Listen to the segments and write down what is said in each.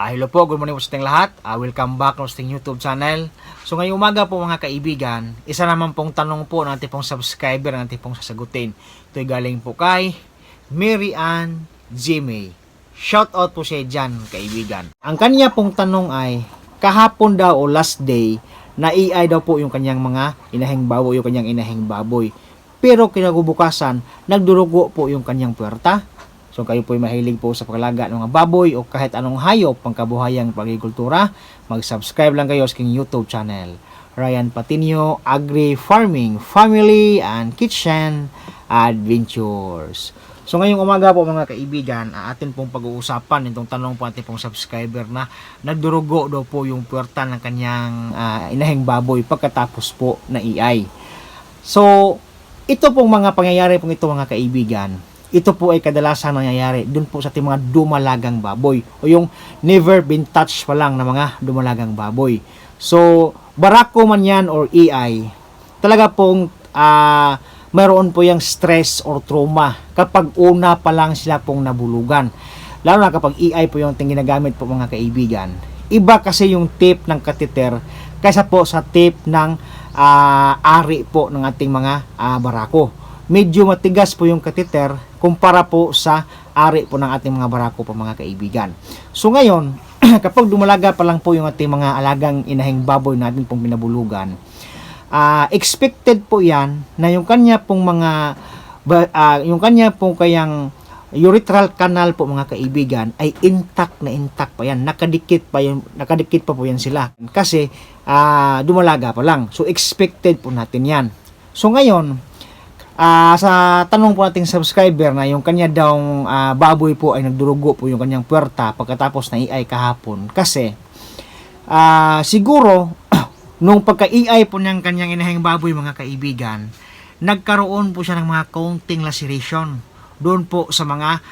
Hello po, good morning po sa ating lahat. Welcome back sa ating YouTube channel. So ngayong umaga po mga kaibigan, isa naman pong tanong po ng ating pong subscriber na ating pong sasagutin. Ito'y galing po kay Mary Ann Jimmy. Shout out po siya dyan kaibigan. Ang kanya pong tanong ay, kahapon daw o last day, na-AI daw po yung kanyang mga inahing baboy, yung kanyang inahing baboy. Pero kinabukasan, nagdurugo po yung kanyang puwerta. So kayo po'y mahilig po sa paglaga ng mga baboy o kahit anong hayop pangkabuhayang pag-agrikultura, mag-subscribe lang kayo sa aking YouTube channel. Ryan Patinio, Agri Farming, Family and Kitchen Adventures. So ngayong umaga po mga kaibigan, atin pong pag-uusapan itong tanong po ating pong subscriber na nagdurugo daw po yung puwerta ng kanyang inahing baboy pagkatapos po na AI. So ito pong mga pangyayari pong ito mga kaibigan, ito po ay kadalasan nangyayari dun po sa ating mga dumalagang baboy o yung never been touched pa lang na mga dumalagang baboy. So, barako man yan or AI, talaga pong mayroon po yung stress or trauma kapag una pa lang sila pong nabulugan. Lalo na kapag AI po yung ginagamit po mga kaibigan. Iba kasi yung tip ng catheter kaysa po sa tip ng ari po ng ating mga barako. Medyo matigas po yung catheter kumpara po sa ari po ng ating mga barako po mga kaibigan. So ngayon, kapag dumalaga pa lang po yung ating mga alagang inahing baboy natin pong pinabulugan, expected po yan na yung kanya pong mga yung kanya pong kayang urethral canal po mga kaibigan ay intact pa yan, nakadikit pa po yan sila kasi dumalaga pa lang. So expected po natin yan. So ngayon, sa tanong po nating subscriber na yung kanya daw baboy po ay nagdurugo po yung kanyang puwerta pagkatapos na AI kahapon kasi siguro nung pagka-AI po ng kanyang inahing baboy mga kaibigan, nagkaroon po siya ng mga counting laceration doon po sa mga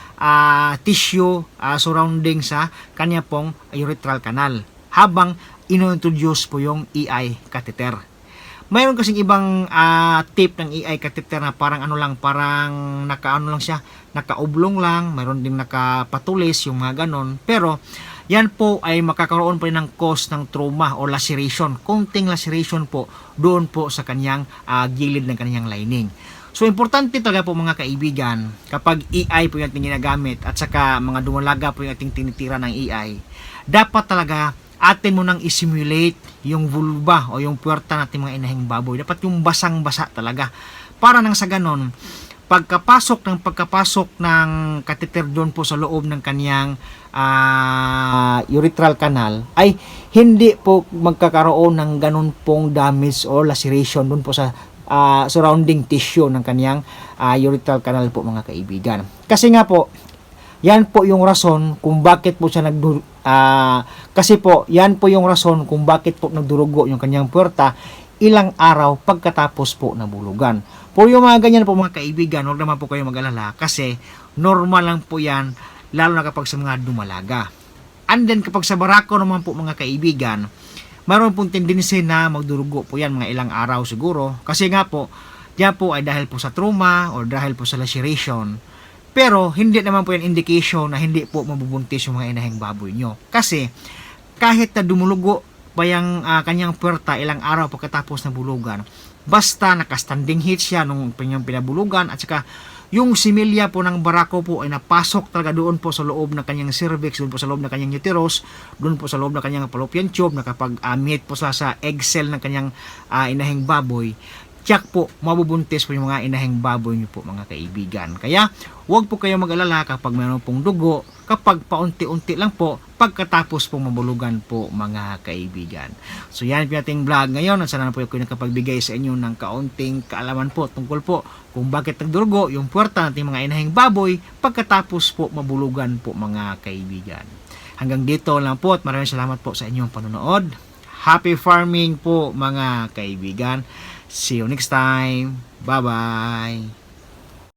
tissue surrounding sa kanya pong urethral canal habang ino-introduce po yung AI catheter. Mayroon kasing ibang tip ng AI catheter na parang parang nakaano lang siya, nakaublong lang, mayroon ding nakapatulis yung mga ganon. Pero yan po ay makakaroon pa rin ng cause ng trauma o laceration, konting laceration po doon po sa kanyang gilid ng kanyang lining. So importante talaga po mga kaibigan, kapag AI po yung ating ginagamit at saka mga dumalaga po yung ating tinitira ng AI, dapat talaga atin mo nang isimulate yung vulva o yung puwerta natin mga inahing baboy. Dapat yung basang-basa talaga. Para nang sa ganon, pagkapasok ng catheter doon po sa loob ng kaniyang urethral canal, ay hindi po magkakaroon ng ganon pong damage or laceration doon po sa surrounding tissue ng kaniyang urethral canal po mga kaibigan. Kasi nga po, yan po yung rason kung bakit po siya nagdurugo yung kanyang puwerta ilang araw pagkatapos po nabulugan. For yung mga ganyan po mga kaibigan, huwag naman po kayo mag-alala kasi normal lang po yan lalo na kapag sa mga dumalaga. And then kapag sa barako naman po mga kaibigan, mayroon pong tendency na magdurugo po yan mga ilang araw siguro kasi nga po, yan po ay dahil po sa trauma or dahil po sa laceration. Pero hindi naman po yan indication na hindi po mabubuntis yung mga inahing baboy nyo. Kasi kahit na dumulugo pa yung kanyang puwerta ilang araw pagkatapos na bulugan, basta nakastanding heat siya nung pinabulugan at saka yung similya po ng barako po ay napasok talaga doon po sa loob ng kanyang cervix, doon po sa loob ng kanyang uterus, doon po sa loob ng kanyang fallopian tube, nakapag-meet po sa egg cell ng kanyang inahing baboy, tiyak po, mabubuntis po yung mga inahing baboy nyo po mga kaibigan. Kaya, huwag po kayo mag-alala kapag mayroon pong dugo, kapag paunti-unti lang po, pagkatapos pong mabulugan po mga kaibigan. So yan po ating vlog ngayon. At sana po ako nakapagbigay sa inyo ng kaunting kaalaman po tungkol po kung bakit nagdurugo yung puwerta nating mga inahing baboy pagkatapos po mabulugan po mga kaibigan. Hanggang dito lang po at maraming salamat po sa inyong panonood. Happy farming po mga kaibigan. See you next time. Bye-bye.